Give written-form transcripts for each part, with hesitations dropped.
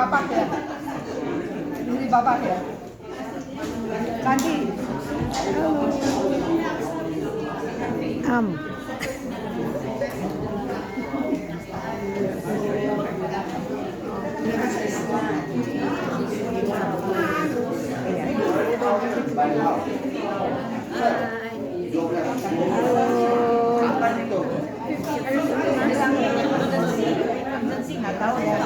bapak ya. Ini bapak ya. Nanti. Nggak tahu ya.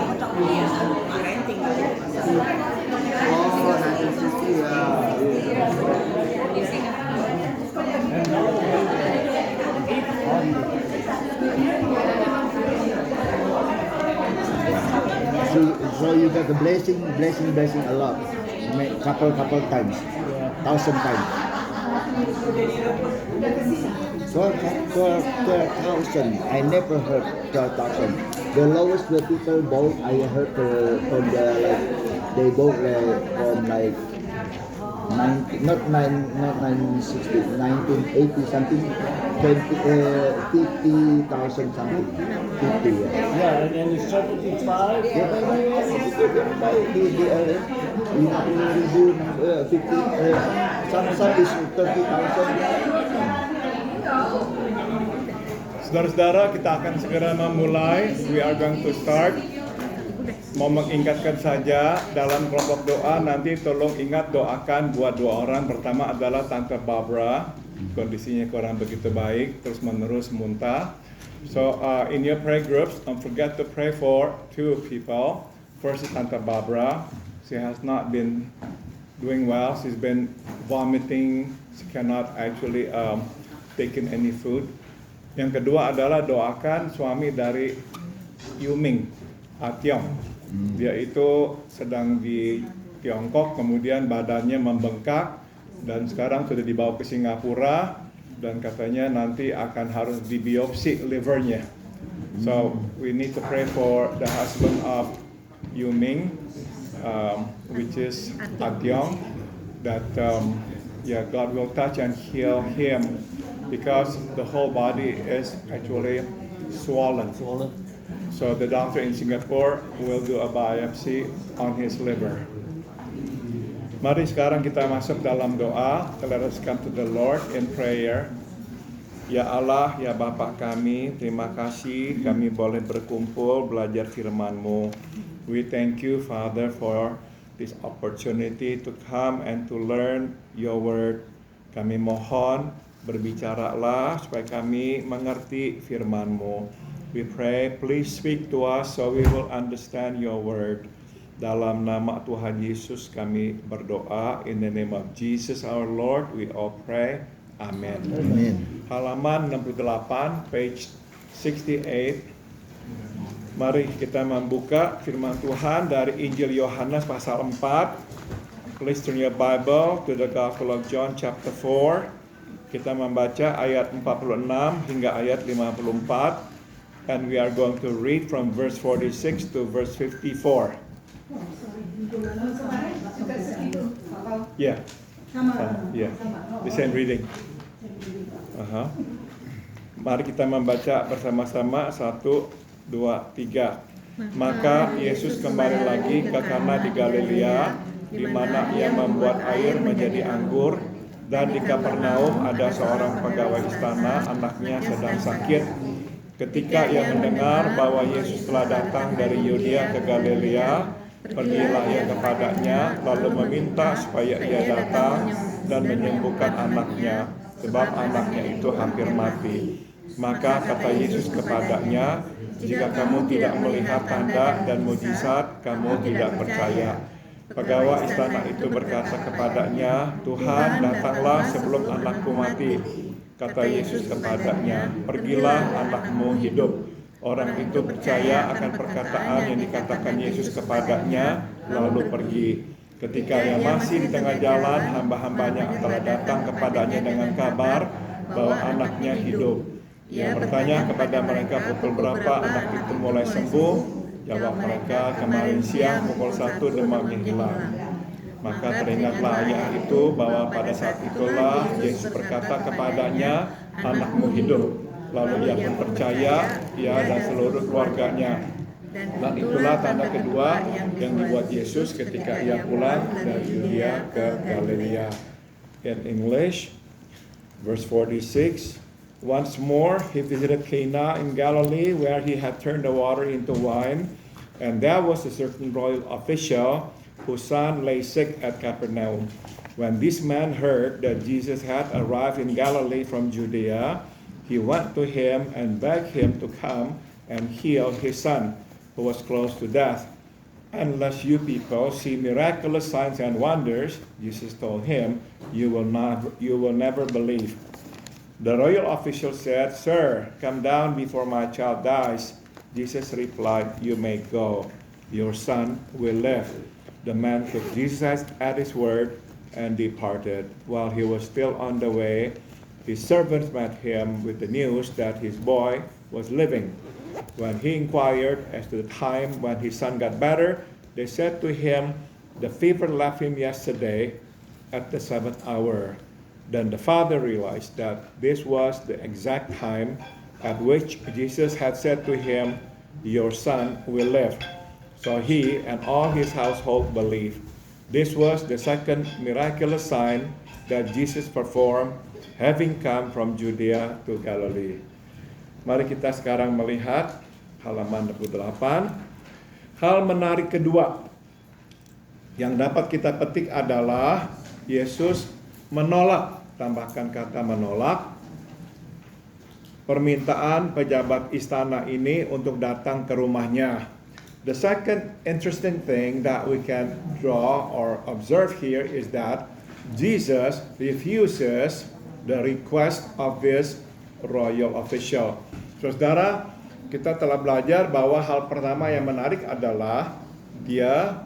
So you got the blessing a lot, couple times, 1,000 times. 12,000. I never heard 12,000. The lowest the people bought, I heard from the they bought from like 1960, 1980 something, 50,000 something, 50. Yeah, and then it's 75. Yeah, some is 30,000. Saudara-saudara, kita akan segera memulai. We are going to start. Mau mengingatkan saja dalam kelompok doa, nanti tolong ingat doakan buat dua orang. Pertama adalah Tante Barbara, kondisinya kurang begitu baik, terus menerus muntah. So in your prayer groups, don't forget to pray for two people. First is Tante Barbara. She has not been doing well. She's been vomiting. She cannot actually taken any food. Yang kedua adalah doakan suami dari Yuming, Tiong. Dia itu sedang di Tiongkok, kemudian badannya membengkak dan sekarang sudah dibawa ke Singapura dan katanya nanti akan harus dibiopsi livernya. So we need to pray for the husband of Yuming, which is Tiong, that God will touch and heal him because the whole body is actually swollen. So the doctor in Singapore will do a biopsy on his liver. Mari sekarang kita masuk dalam doa. Let us come to the Lord in prayer. Ya Allah, ya Bapa kami, terima kasih kami boleh berkumpul belajar firman-Mu. We thank you, Father, for this opportunity to come and to learn your word. Kami mohon berbicaralah supaya kami mengerti firman-Mu. We pray, please speak to us so we will understand your word. Dalam nama Tuhan Yesus kami berdoa. In the name of Jesus our Lord, we all pray. Amen. Amen. Halaman 68, page 68. Mari kita membuka firman Tuhan dari Injil Yohanes pasal 4. Please turn your Bible to the Gospel of John chapter 4. Kita membaca ayat 46 hingga ayat 54. And we are going to read from verse 46 to verse 54. Yeah. Yeah. The same reading. Mari kita membaca bersama-sama 1, 2, 3. Maka Yesus kembali lagi ke Kana di Galilea, di mana ia membuat air menjadi anggur. Dan di Kapernaum ada seorang pegawai istana, anaknya sedang sakit. Ketika ia mendengar bahwa Yesus telah datang dari Yudea ke Galilea, pergilah ia kepadanya, lalu meminta supaya ia datang dan menyembuhkan anaknya, sebab anaknya itu hampir mati. Maka kata Yesus kepadanya, jika kamu tidak melihat tanda dan mujizat, kamu tidak percaya. Pegawai istana itu berkata kepadanya, Tuhan, datanglah sebelum anakku mati. Kata Yesus kepadanya, pergilah, anakmu hidup. Orang itu percaya akan perkataan yang dikatakan Yesus kepadanya, lalu pergi. Ketika ia masih di tengah jalan, hamba-hambanya telah datang kepadanya dengan kabar bahwa anaknya hidup. Ia bertanya kepada mereka pukul berapa anak itu mulai sembuh. Jawab mereka, kemarin siang pukul 1 demamnya hilang. Maka teringatlah ayah itu bahwa pada saat itulah Yesus berkata kepadanya, anakmu hidup. Lalu ia pun percaya, ia dan seluruh keluarganya. Dan itulah tanda kedua yang dibuat Yesus ketika ia pulang dari Yudea ke Galilea. In English, verse 46, once more he visited Cana in Galilee, where he had turned the water into wine, and there was a certain royal official whose son lay sick at Capernaum. When this man heard that Jesus had arrived in Galilee from Judea, he went to him and begged him to come and heal his son, who was close to death. Unless you people see miraculous signs and wonders, Jesus told him, you will never believe. The royal official said, Sir, come down before my child dies. Jesus replied, you may go. Your son will live. The man took Jesus at his word and departed. While he was still on the way, his servants met him with the news that his boy was living. When he inquired as to the time when his son got better, they said to him, the fever left him yesterday at the 7th hour. Then the father realized that this was the exact time at which Jesus had said to him, your son will live. So he and all his household believed. This was the second miraculous sign that Jesus performed, having come from Judea to Galilee. Mari kita sekarang melihat halaman 28. Hal menarik kedua yang dapat kita petik adalah Yesus menolak, tambahkan kata menolak, permintaan pejabat istana ini untuk datang ke rumahnya. The second interesting thing that we can draw or observe here is that Jesus refuses the request of this royal official. Saudara, kita telah belajar bahwa hal pertama yang menarik adalah dia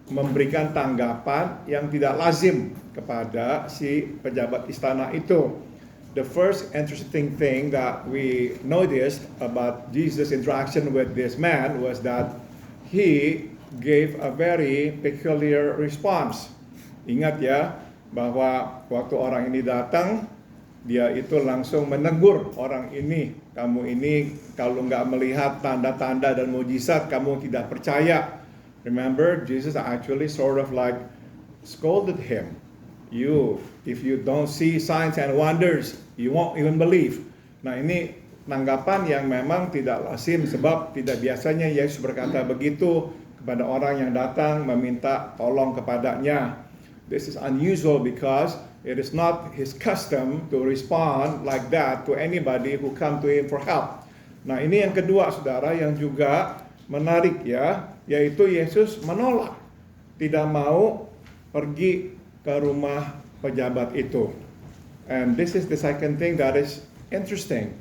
memberikan tanggapan yang tidak lazim kepada si pejabat istana itu. The first interesting thing that we noticed about Jesus' interaction with this man was that he gave a very peculiar response. Ingat ya, bahwa waktu orang ini datang, dia itu langsung menegur orang ini. Kamu ini kalau nggak melihat tanda-tanda dan mujizat, kamu tidak percaya. Remember, Jesus actually sort of like scolded him. If you don't see signs and wonders, you won't even believe. Nah, ini tanggapan yang memang tidak lazim, sebab tidak biasanya Yesus berkata begitu kepada orang yang datang meminta tolong kepadanya. This is unusual because it is not his custom to respond like that to anybody who come to him for help. Nah, ini yang kedua, saudara, yang juga menarik ya, yaitu Yesus menolak, tidak mau pergi ke rumah pejabat itu. And this is the second thing that is interesting.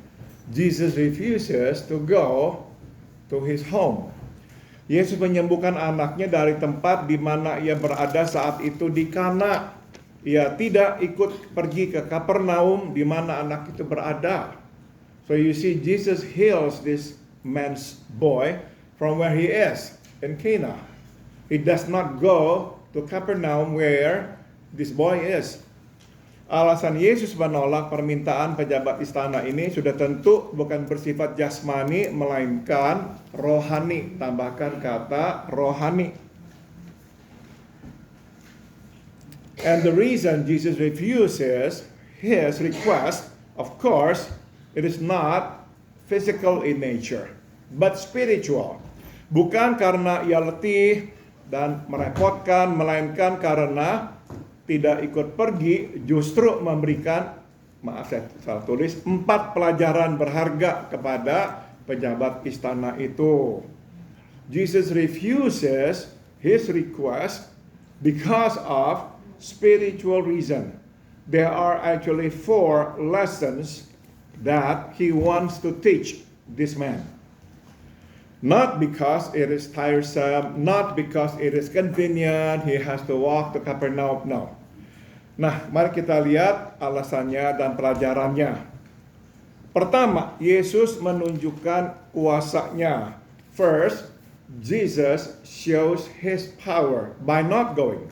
Jesus refuses to go to his home. Yesus menyembuhkan anaknya dari tempat di mana ia berada saat itu di Kana. Ia tidak ikut pergi ke Kapernaum di mana anak itu berada. So you see, Jesus heals this man's boy from where he is in Cana. He does not go to Capernaum where this boy is. Alasan Yesus menolak permintaan pejabat istana ini sudah tentu bukan bersifat jasmani, melainkan rohani. Tambahkan kata rohani. And the reason Jesus refuses his request, of course, it is not physical in nature, but spiritual. Bukan karena ia letih dan merepotkan, melainkan karena tidak ikut pergi, justru memberikan, maaf saya salah tulis, 4 pelajaran berharga kepada pejabat istana itu. Jesus refuses his request because of spiritual reason. There are actually 4 lessons that he wants to teach this man. Not because it is tiresome, not because it is convenient, he has to walk to Capernaum, no. Nah, mari kita lihat alasannya dan pelajarannya. Pertama, Yesus menunjukkan kuasanya. First, Jesus shows his power by not going.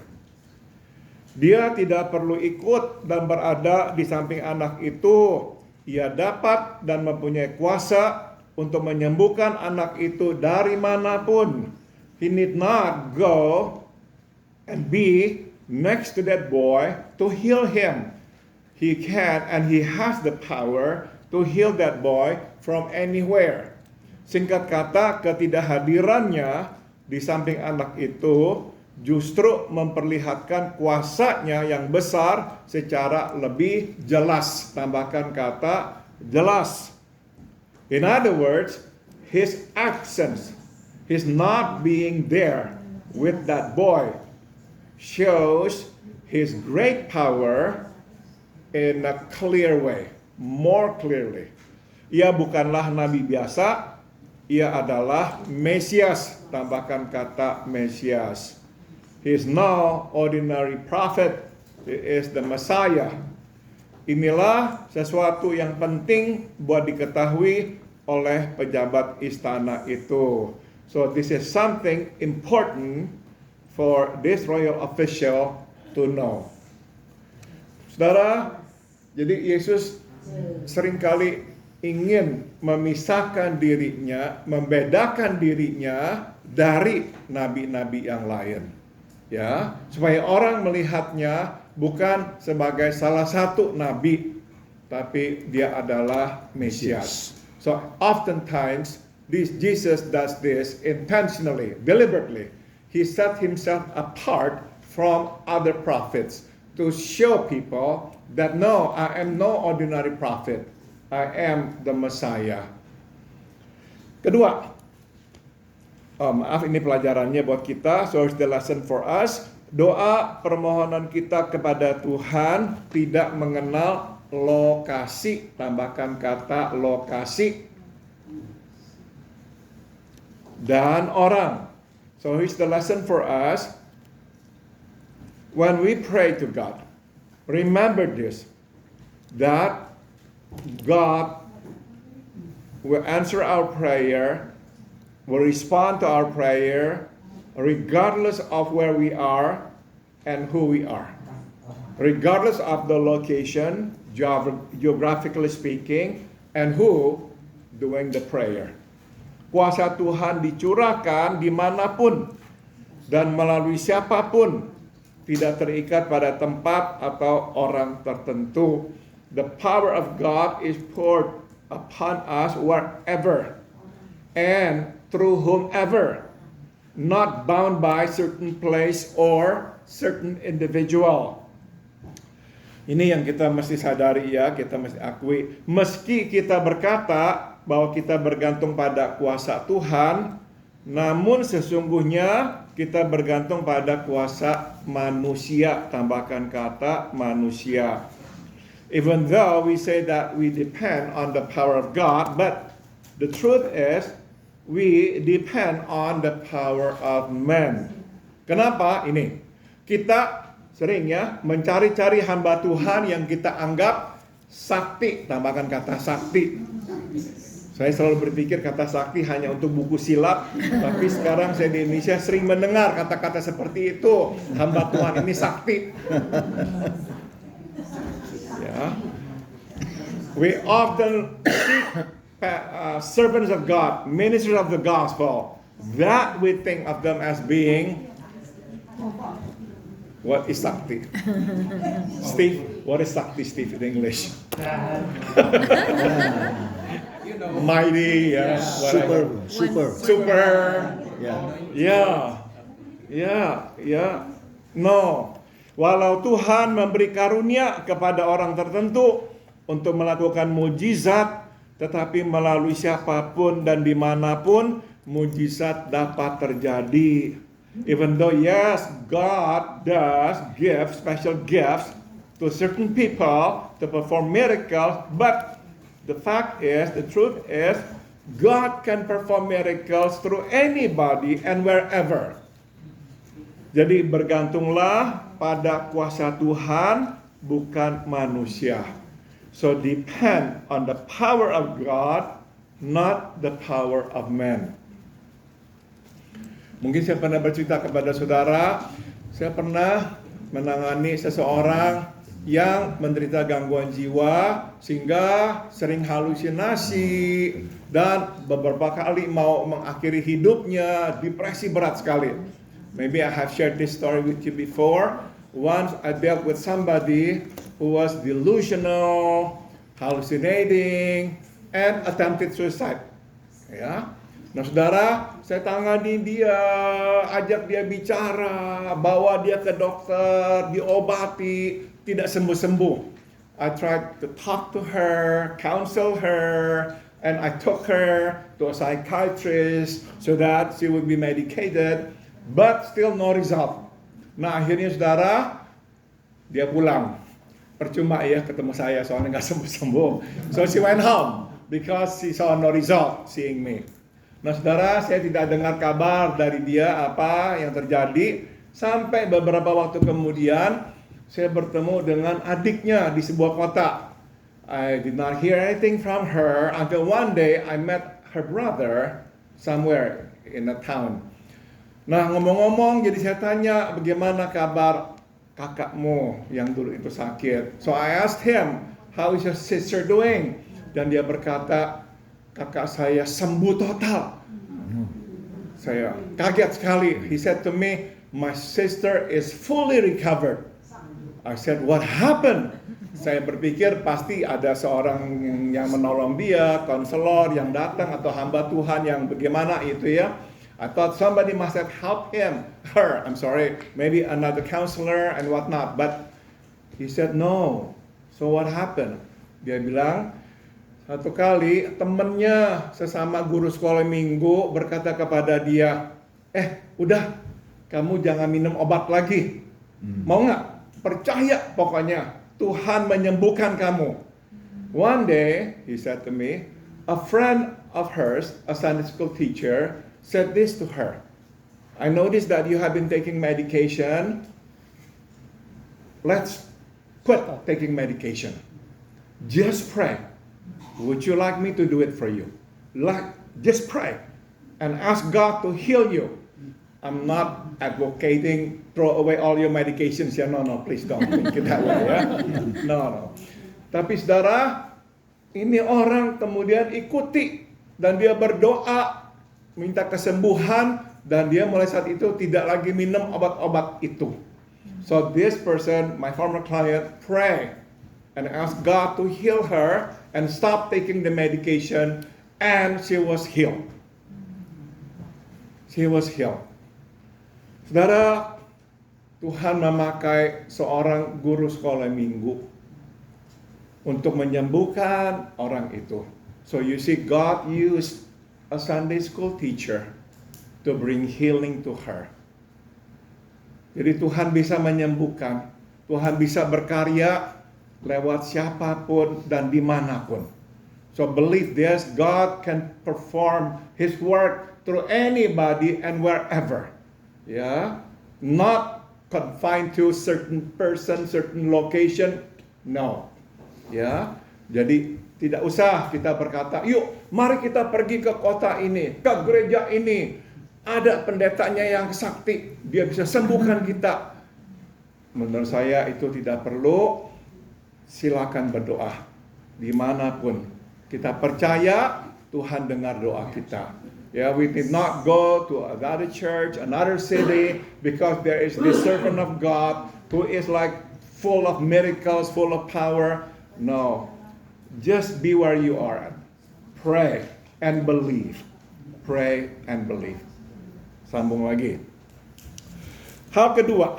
Dia tidak perlu ikut dan berada di samping anak itu. Ia dapat dan mempunyai kuasa untuk menyembuhkan anak itu dari manapun. He need not go and be next to that boy to heal him. He can and he has the power to heal that boy from anywhere. Singkat kata, ketidakhadirannya di samping anak itu justru memperlihatkan kuasanya yang besar secara lebih jelas. Tambahkan kata jelas. In other words, his absence, his not being there with that boy, shows his great power in a clear way, more clearly. Ia bukanlah nabi biasa, ia adalah Mesias. Tambahkan kata Mesias. He is no ordinary prophet, he is the Messiah. Inilah sesuatu yang penting buat diketahui oleh pejabat istana itu. So this is something important for this royal official to know. Saudara, jadi Yesus seringkali ingin memisahkan dirinya, membedakan dirinya dari nabi-nabi yang lain. Ya, supaya orang melihatnya bukan sebagai salah satu nabi, tapi dia adalah Mesias. So oftentimes Jesus does this intentionally, deliberately. He set himself apart from other prophets to show people that no, I am no ordinary prophet. I am the Messiah. Kedua, maaf ini pelajarannya buat kita, so it's the lesson for us. Doa permohonan kita kepada Tuhan tidak mengenal lokasi, tambahkan kata lokasi, dan orang. So here's the lesson for us. When we pray to God, remember this, that God will answer our prayer, will respond to our prayer, regardless of where we are and who we are. Regardless of the location, geographically speaking, and who doing the prayer. Kuasa Tuhan dicurahkan dimanapun dan melalui siapapun, tidak terikat pada tempat atau orang tertentu. The power of God is poured upon us wherever and through whomever, not bound by certain place or certain individual. Ini yang kita mesti sadari ya, kita mesti akui. Meski kita berkata bahwa kita bergantung pada kuasa Tuhan, namun sesungguhnya kita bergantung pada kuasa manusia. Tambahkan kata manusia. Even though we say that we depend on the power of God, but the truth is we depend on the power of man. Kenapa? Ini, kita sering ya mencari-cari hamba Tuhan yang kita anggap sakti. Tambahkan kata sakti. Saya selalu berpikir kata sakti hanya untuk buku silat, tapi sekarang saya di Indonesia sering mendengar kata-kata seperti itu. Hamba Tuhan ini sakti. Ya. We often seek servants of God, ministers of the gospel, that we think of them as being, what is sakti? Steve, what is sakti, Steve, in English? Mighty, yeah, super, yeah. No, walau Tuhan memberi karunia kepada orang tertentu untuk melakukan mujizat, tetapi melalui siapapun dan dimanapun mujizat dapat terjadi. Even though yes, God does give special gifts to certain people to perform miracles, but the fact is, the truth is, God can perform miracles through anybody and wherever. Jadi bergantunglah pada kuasa Tuhan, bukan manusia. So depend on the power of God, not the power of man. Mungkin saya pernah bercerita kepada saudara, saya pernah menangani seseorang yang menderita gangguan jiwa sehingga sering halusinasi dan beberapa kali mau mengakhiri hidupnya, depresi berat sekali. Maybe I have shared this story with you before. Once I dealt with somebody who was delusional, hallucinating, and attempted suicide. Ya. Nah saudara, saya tangani dia, ajak dia bicara, bawa dia ke dokter, diobati, tidak sembuh-sembuh. I tried to talk to her, counsel her, and I took her to a psychiatrist so that she would be medicated, but still no result. Nah akhirnya saudara, dia pulang. Percuma ya ketemu saya, soalnya nggak sembuh-sembuh. So she went home because she saw no result seeing me. Nah saudara, saya tidak dengar kabar dari dia apa yang terjadi. Sampai beberapa waktu kemudian, saya bertemu dengan adiknya di sebuah kota. I did not hear anything from her until one day I met her brother somewhere in a town. Nah ngomong-ngomong, jadi saya tanya bagaimana kabar kakakmu yang dulu itu sakit. So I asked him, how is your sister doing? Dan dia berkata, kakak saya sembuh total. Saya kaget sekali. He said to me, my sister is fully recovered. I said, what happened? Saya berpikir pasti ada seorang yang menolong dia, konselor yang datang atau hamba Tuhan yang bagaimana itu ya. I thought somebody must have helped maybe another counselor and whatnot. But he said no. So what happened? Dia bilang, satu kali temennya sesama guru sekolah minggu berkata kepada dia, udah kamu jangan minum obat lagi. Mau nggak? Percaya pokoknya Tuhan menyembuhkan kamu. One day, he said to me, a friend of hers, a Sunday school teacher, said this to her. I noticed that you have been taking medication. Let's quit taking medication. Just pray. Would you like me to do it for you? Just pray and ask God to heal you. I'm not advocating throw away all your medications. Ya, no, please don't think it that way ya. No. Tapi saudara, ini orang kemudian ikuti dan dia berdoa minta kesembuhan dan dia mulai saat itu tidak lagi minum obat-obat itu. So this person, my former client, pray and ask God to heal her and stop taking the medication, and she was healed. She was healed. Saudara, Tuhan memakai seorang guru sekolah minggu untuk menyembuhkan orang itu. So you see, God used a Sunday school teacher to bring healing to her. Jadi Tuhan bisa menyembuhkan, Tuhan bisa berkarya lewat siapapun dan dimanapun. So believe this, God can perform His work through anybody and wherever. Yeah, not confined to certain person, certain location. No. Ya, jadi tidak usah kita berkata, yuk mari kita pergi ke kota ini, ke gereja ini. Ada pendetanya yang sakti, dia bisa sembuhkan kita. Menurut saya itu tidak perlu. Silakan berdoa dimanapun. Kita percaya Tuhan dengar doa kita. Yeah, we did not go to another church, another city, because there is this servant of God who is like full of miracles, full of power. No, just be where you are. Pray and believe. Pray and believe. Sambung lagi. Hal kedua,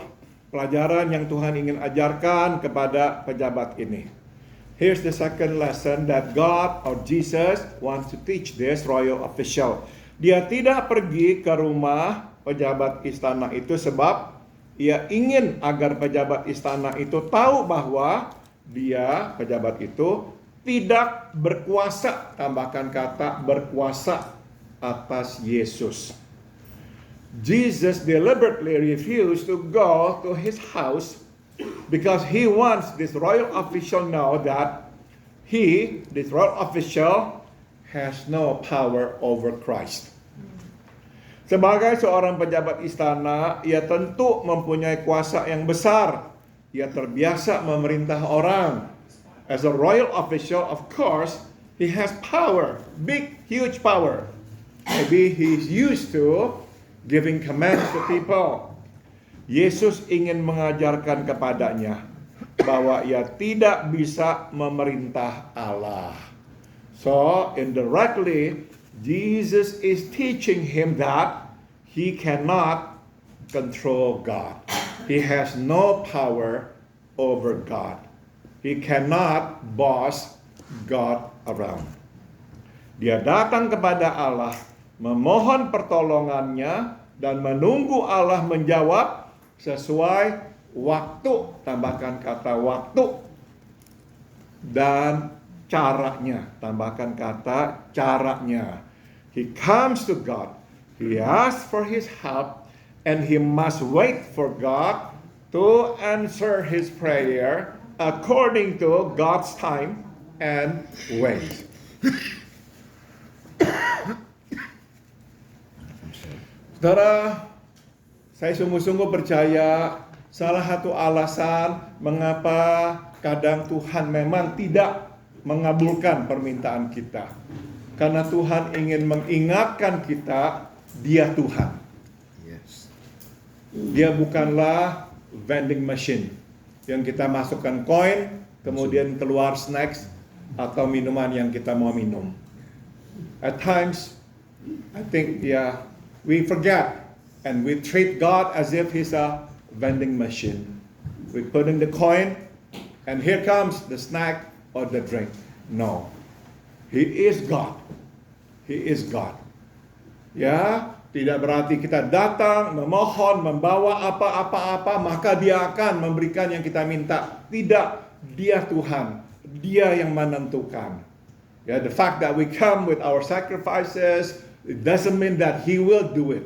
pelajaran yang Tuhan ingin ajarkan kepada pejabat ini. Here's the second lesson that God or Jesus wants to teach this royal official. Dia tidak pergi ke rumah pejabat istana itu sebab ia ingin agar pejabat istana itu tahu bahwa dia, pejabat itu, tidak berkuasa, tambahkan kata berkuasa atas Yesus. Jesus deliberately refused to go to his house because he wants this royal official know that this royal official has no power over Christ. Sebagai seorang pejabat istana, ia tentu mempunyai kuasa yang besar Ia terbiasa memerintah orang. As a royal official, of course, he has power, big, huge power. Maybe he's used to giving commands to people. Yesus ingin mengajarkan kepadanya bahwa ia tidak bisa memerintah Allah. So, indirectly, Jesus is teaching him that he cannot control God. He has no power over God. He cannot boss God around. Dia datang kepada Allah, memohon pertolongannya, dan menunggu Allah menjawab sesuai waktu, tambahkan kata waktu, dan caranya, tambahkan kata caranya. He comes to God, he asks for his help, and he must wait for God to answer his prayer according to God's time and ways. Saudara, saya sungguh-sungguh percaya salah satu alasan mengapa kadang Tuhan memang tidak mengabulkan permintaan kita. Karena Tuhan ingin mengingatkan kita, Dia Tuhan. Yes. Dia bukanlah vending machine yang kita masukkan koin, kemudian keluar snacks atau minuman yang kita mau minum. At times, I think we forget and we treat God as if He's a vending machine. We put in the coin and here comes the snack or the drink. No. He is God. He is God. Ya, tidak berarti kita datang, memohon, membawa apa-apa, maka Dia akan memberikan yang kita minta. Tidak, Dia Tuhan. Dia yang menentukan. Ya, the fact that we come with our sacrifices, it doesn't mean that He will do it.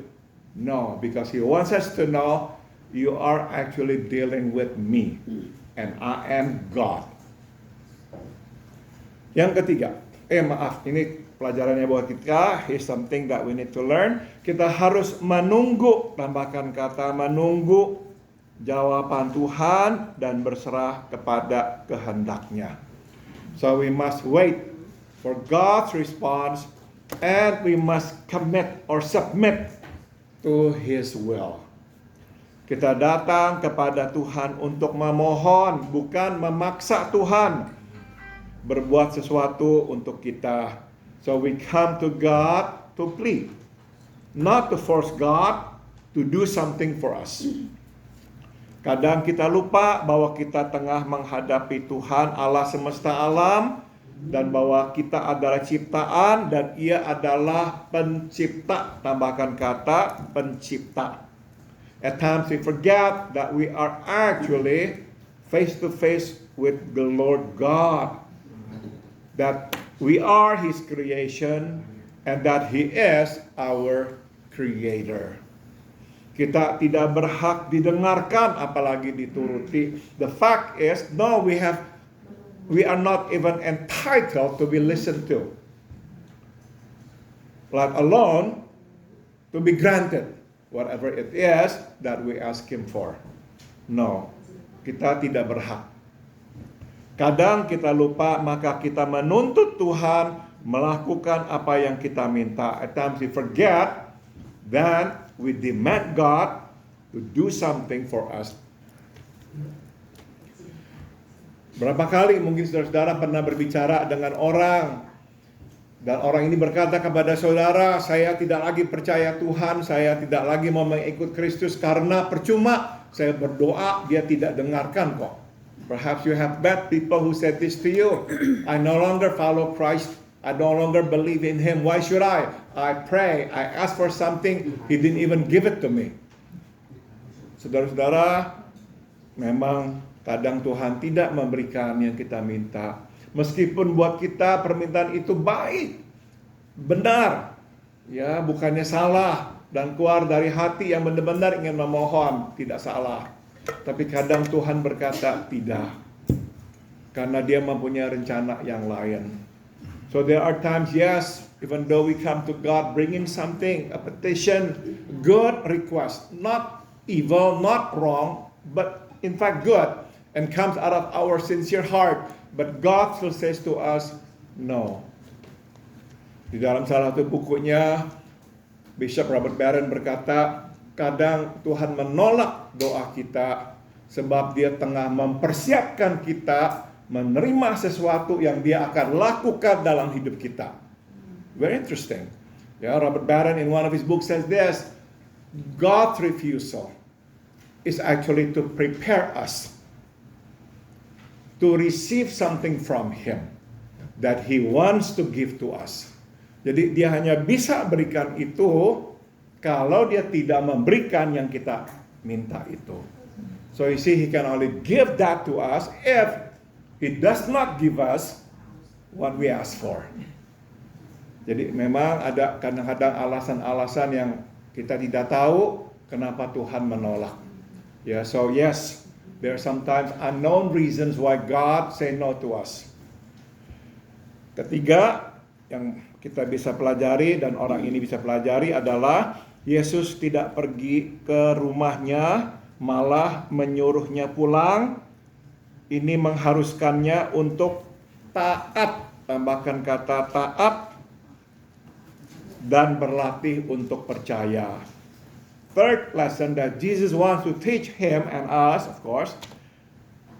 No, because He wants us to know you are actually dealing with me. And I am God. Yang ketiga, ini pelajarannya buat kita, is something that we need to learn. Kita harus menunggu, tambahkan kata menunggu jawaban Tuhan dan berserah kepada kehendaknya. So we must wait for God's response and we must commit or submit to His will. Kita datang kepada Tuhan untuk memohon, bukan memaksa Tuhan berbuat sesuatu untuk kita. So we come to God to plead, not to force God to do something for us. Kadang kita lupa bahwa kita tengah menghadapi Tuhan Allah semesta alam, dan bahwa kita adalah ciptaan dan Ia adalah pencipta. Tambahkan kata pencipta. At times we forget that we are actually face to face with the Lord God. That we are His creation and that He is our creator. Kita tidak berhak didengarkan apalagi dituruti. The fact is, no, we are not even entitled to be listened to, let alone to be granted whatever it is that we ask Him for. No, kita tidak berhak. Kadang kita lupa, maka kita menuntut Tuhan melakukan apa yang kita minta. At times we forget, then we demand God to do something for us. Berapa kali mungkin saudara-saudara pernah berbicara dengan orang, dan orang ini berkata kepada saudara, saya tidak lagi percaya Tuhan, saya tidak lagi mau mengikut Kristus karena percuma, saya berdoa, Dia tidak dengarkan kok. Perhaps you have bad people who said this to you. I no longer follow Christ. I no longer believe in Him. Why should I? I pray. I ask for something. He didn't even give it to me. Saudara-saudara, memang kadang Tuhan tidak memberikan yang kita minta. Meskipun buat kita permintaan itu baik, benar, ya, bukannya salah dan keluar dari hati yang benar-benar ingin memohon, tidak salah. Tapi kadang Tuhan berkata tidak, karena Dia mempunyai rencana yang lain. So there are times, yes, even though we come to God bringing something, a petition, good request, not evil, not wrong, but in fact good. and comes out of our sincere heart. But God still says to us, no. Di dalam salah satu bukunya, Bishop Robert Barron berkata, kadang Tuhan menolak doa kita sebab dia tengah mempersiapkan kita menerima sesuatu yang dia akan lakukan dalam hidup kita. Very interesting. Robert Barron in one of his books says this, God's refusal is actually to prepare us to receive something from Him that He wants to give to us. Jadi dia hanya bisa berikan itu kalau dia tidak memberikan yang kita minta itu. So you see, He can only give that to us if He does not give us what we ask for. Jadi memang ada kadang-kadang alasan-alasan yang kita tidak tahu kenapa Tuhan menolak. So yes, there are sometimes unknown reasons why God say no to us. Ketiga, yang kita bisa pelajari dan orang ini bisa pelajari adalah Yesus tidak pergi ke rumahnya, malah menyuruhnya pulang. Ini mengharuskannya untuk taat, tambahkan kata taat, dan berlatih untuk percaya. Third lesson that Jesus wants to teach him and us, of course,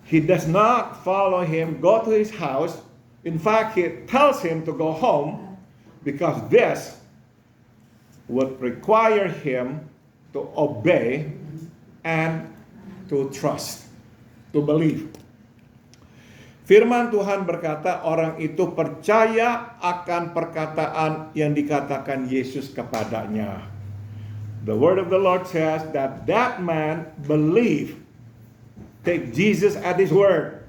He does not follow him, go to his house. In fact, He tells him to go home because this would require him to obey and to trust, to believe. Firman Tuhan berkata, orang itu percaya akan perkataan yang dikatakan Yesus kepadanya. The word of the Lord says that man believed. Take Jesus at His word.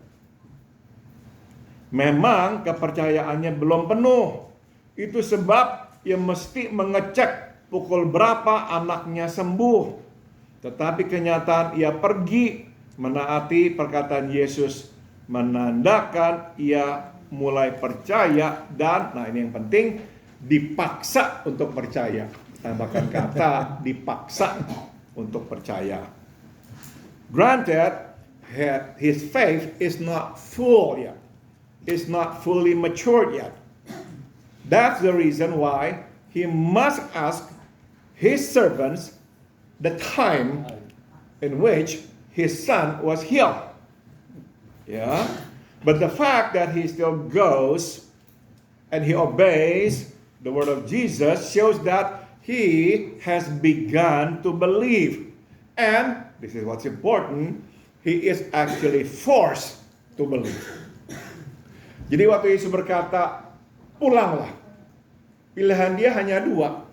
Memang kepercayaannya belum penuh. Itu sebab ia mesti mengecek pukul berapa anaknya sembuh. Tetapi kenyataan ia pergi menaati perkataan Yesus, menandakan ia mulai percaya dan, nah ini yang penting, dipaksa untuk percaya. Tambahkan kata dipaksa untuk percaya. Granted, his faith is not full yet. It's not fully matured yet. That's the reason why he must ask his servants the time in which his son was healed. But the fact that he still goes and he obeys the word of Jesus shows that he has begun to believe. And this is what's important, he is actually forced to believe. Jadi waktu Yesus berkata, pulanglah. Pilihan dia hanya dua.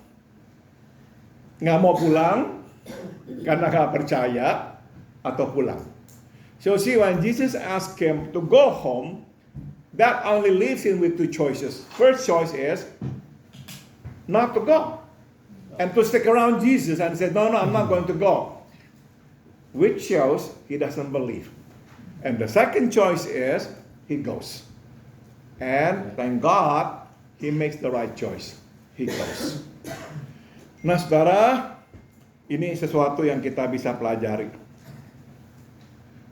Nggak mau pulang karena nggak percaya, atau pulang. So see, when Jesus asked him to go home, that only leaves him with two choices. First choice is not to go and to stick around Jesus and say, no, I'm not going to go. Which shows he doesn't believe. And the second choice is he goes. And thank God, he makes the right choice. He goes. Nah saudara, ini sesuatu yang kita bisa pelajari.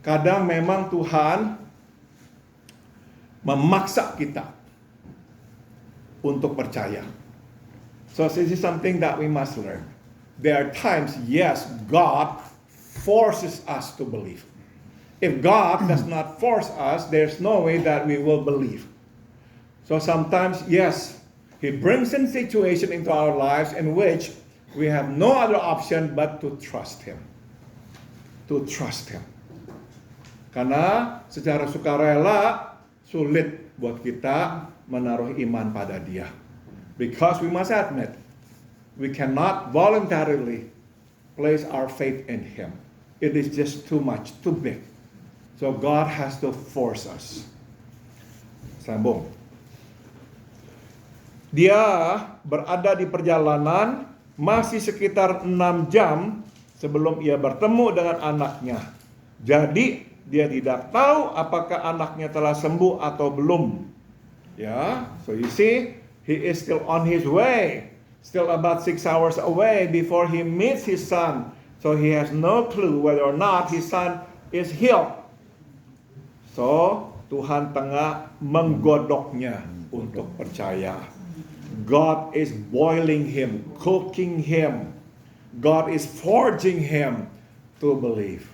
Kadang memang Tuhan memaksa kita untuk percaya. So this is something that we must learn. There are times, yes, God forces us to believe. If God does not force us, there's no way that we will believe. So sometimes, yes, He brings in situation into our lives in which we have no other option but to trust Him. To trust Him. Karena secara sukarela sulit buat kita menaruh iman pada Dia. Because we must admit, we cannot voluntarily place our faith in Him. It is just too much, too big. So God has to force us. Sambung. Dia berada di perjalanan masih sekitar 6 jam sebelum ia bertemu dengan anaknya. Jadi dia tidak tahu apakah anaknya telah sembuh atau belum. So you see, he is still on his way. Still about 6 hours away before he meets his son. So he has no clue whether or not his son is healed. So, Tuhan tengah menggodoknya untuk percaya. God is boiling him, cooking him. God is forging him to believe.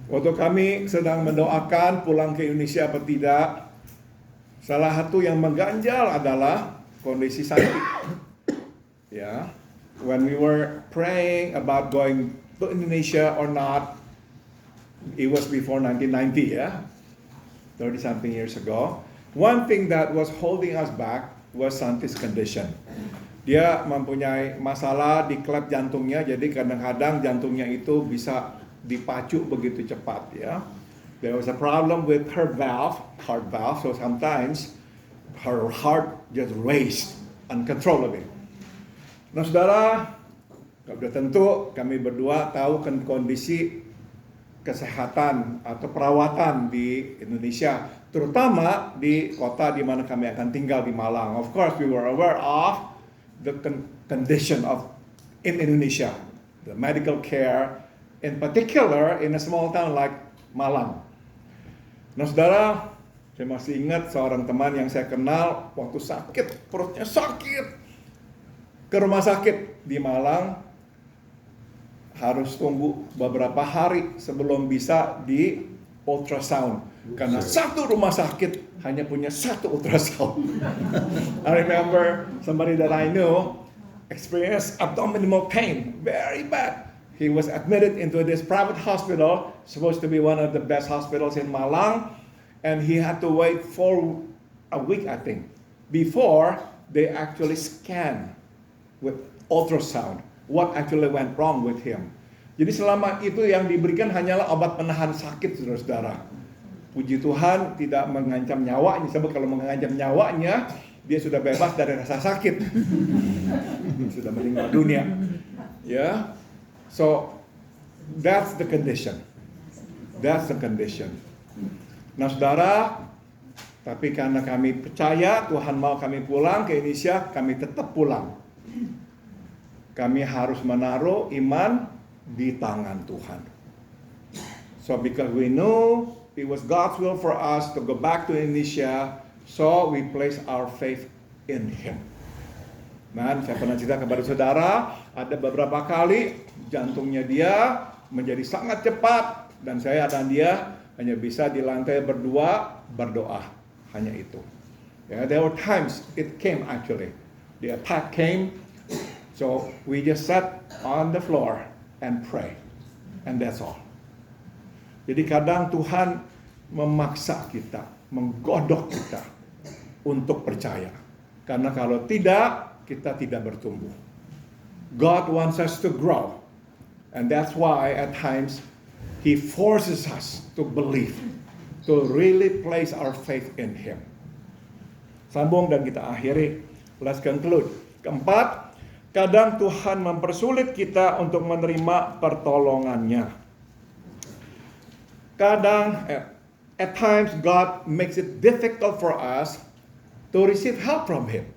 Waktu kami sedang mendoakan pulang ke Indonesia atau tidak, salah satu yang mengganjal adalah kondisi sakit. Ya, when we were praying about going to Indonesia or not, it was before 1990, ya, 30 something years ago. One thing that was holding us back was Santi's condition. Dia mempunyai masalah di klep jantungnya, jadi kadang-kadang jantungnya itu bisa dipacu begitu cepat, ya. There was a problem with her valve, heart valve, so sometimes her heart just raced uncontrollably. Nah, saudara, sudah tentu kami berdua tahu kan kondisi kesehatan atau perawatan di Indonesia, terutama di kota di mana kami akan tinggal di Malang. Of course, we were aware of the condition of in Indonesia, the medical care, in particular in a small town like Malang. Nah, saudara, saya masih ingat seorang teman yang saya kenal waktu sakit, perutnya sakit, ke rumah sakit di Malang, harus tunggu beberapa hari sebelum bisa di ultrasound. Karena satu rumah sakit hanya punya satu ultrasound. I remember somebody that I knew experienced abdominal pain, very bad. He was admitted into this private hospital, supposed to be one of the best hospitals in Malang, and he had to wait for a week, I think, before they actually scan with ultrasound what actually went wrong with him. Jadi selama itu yang diberikan hanyalah obat penahan sakit, saudara-saudara. Puji Tuhan tidak mengancam nyawanya, sebab kalau mengancam nyawanya, dia sudah bebas dari rasa sakit. Sudah meninggal dunia. Ya. So, that's the condition. That's the condition. Nah, saudara, tapi karena kami percaya Tuhan mau kami pulang ke Indonesia, kami tetap pulang. Kami harus menaruh iman di tangan Tuhan. So, because we know it was God's will for us to go back to Indonesia, so we place our faith in Him. Dan saya pernah cerita kepada saudara, ada beberapa kali jantungnya dia menjadi sangat cepat, dan saya dan dia hanya bisa di lantai berdua berdoa, hanya itu. Ya, there were times it came actually, the attack came, so we just sat on the floor and pray, and that's all. Jadi kadang Tuhan memaksa kita, menggodok kita untuk percaya, karena kalau tidak, kita tidak bertumbuh. God wants us to grow. And that's why at times He forces us to believe, to really place our faith in Him. Sambung dan kita akhiri. Let's conclude. Keempat, kadang Tuhan mempersulit kita untuk menerima pertolongannya. Kadang, at times God makes it difficult for us to receive help from Him.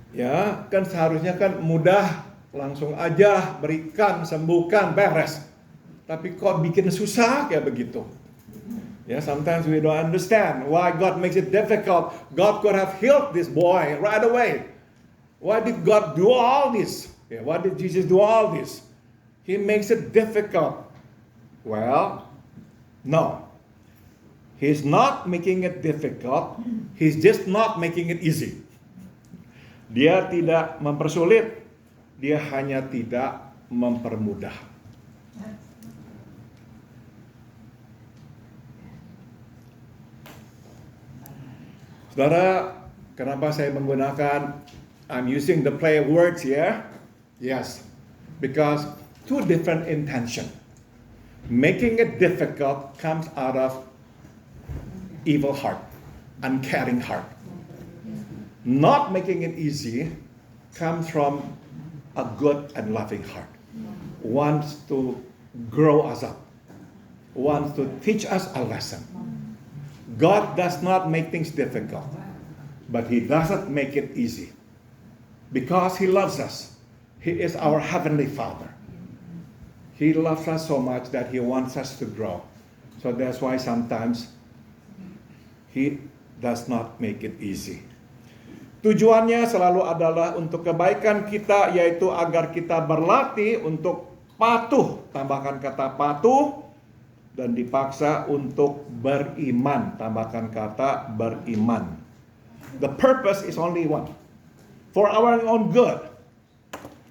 Ya, kan seharusnya kan mudah, langsung aja berikan, sembuhkan, beres. Tapi kok bikin susah kayak begitu. Ya, sometimes we don't understand why God makes it difficult. God could have healed this boy right away. Why did God do all this? Yeah, why did Jesus do all this? He makes it difficult. Well, no. He's not making it difficult. He's just not making it easy. Dia tidak mempersulit, dia hanya tidak mempermudah. Saudara, kenapa saya menggunakan I'm using the play of words here? Yes, because two different intention. Making it difficult comes out of evil heart, uncaring heart. Not making it easy comes from a good and loving heart. Wants to grow us up. Wants to teach us a lesson. God does not make things difficult, but He doesn't make it easy. Because He loves us. He is our Heavenly Father. He loves us so much that He wants us to grow. So that's why sometimes He does not make it easy. Tujuannya selalu adalah untuk kebaikan kita, yaitu agar kita berlatih untuk patuh, tambahkan kata patuh, dan dipaksa untuk beriman, tambahkan kata beriman. The purpose is only one, for our own good,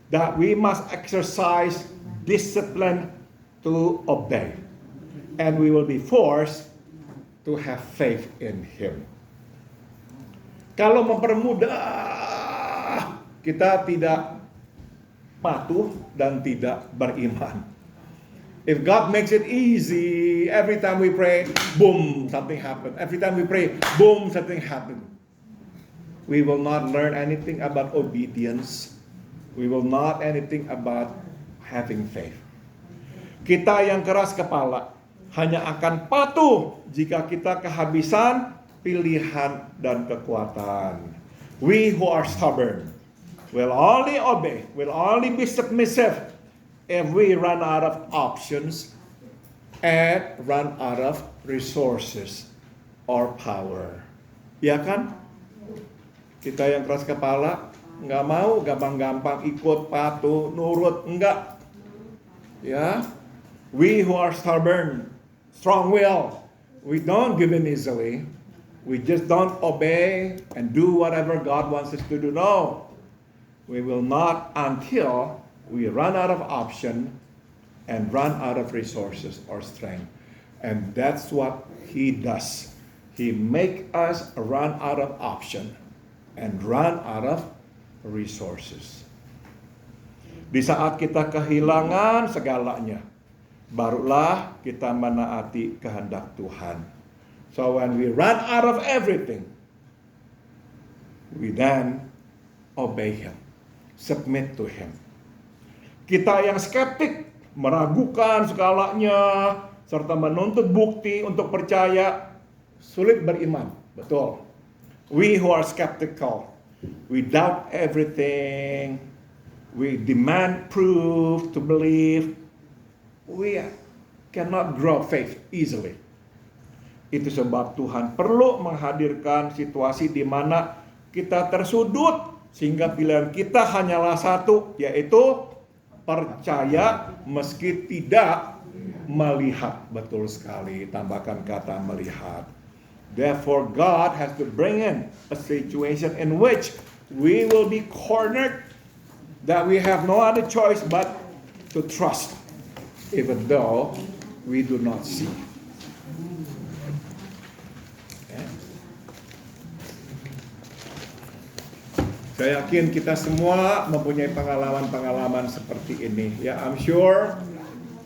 that we must exercise discipline to obey, and we will be forced to have faith in Him. Kalau mempermudah, kita tidak patuh dan tidak beriman. If God makes it easy, every time we pray, boom, something happened. Every time we pray, boom, something happened. We will not learn anything about obedience. We will not anything about having faith. Kita yang keras kepala hanya akan patuh jika kita kehabisan pilihan dan kekuatan. We who are stubborn will only obey, will only be submissive if we run out of options and run out of resources or power. Ya kan? Kita yang keras kepala nggak mau gampang-gampang ikut, patuh, nurut, enggak. Ya, we who are stubborn, strong-willed, we don't give in easily. We just don't obey and do whatever God wants us to do. No, we will not until we run out of option and run out of resources or strength. And that's what He does. He make us run out of option and run out of resources. Di saat kita kehilangan segalanya, barulah kita menaati kehendak Tuhan. So when we run out of everything, we then obey Him, submit to Him. Kita yang skeptik, meragukan segalanya, serta menuntut bukti untuk percaya, sulit beriman. Betul. We who are skeptical, we doubt everything, we demand proof to believe, we cannot grow faith easily. Itu sebab Tuhan perlu menghadirkan situasi di mana kita tersudut, sehingga pilihan kita hanyalah satu, yaitu percaya meski tidak melihat. Betul sekali, tambahkan kata melihat. Therefore God has to bring in a situation in which we will be cornered, that we have no other choice but to trust, even though we do not see. Saya yakin kita semua mempunyai pengalaman-pengalaman seperti ini. Ya, I'm sure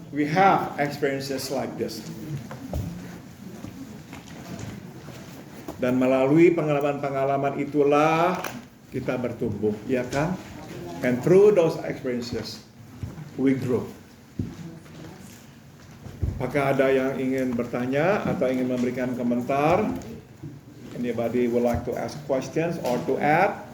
we have experiences like this. Dan melalui pengalaman-pengalaman itulah kita bertumbuh, ya kan? And through those experiences, we grow. Apakah ada yang ingin bertanya atau ingin memberikan komentar? Anybody would like to ask questions or to add?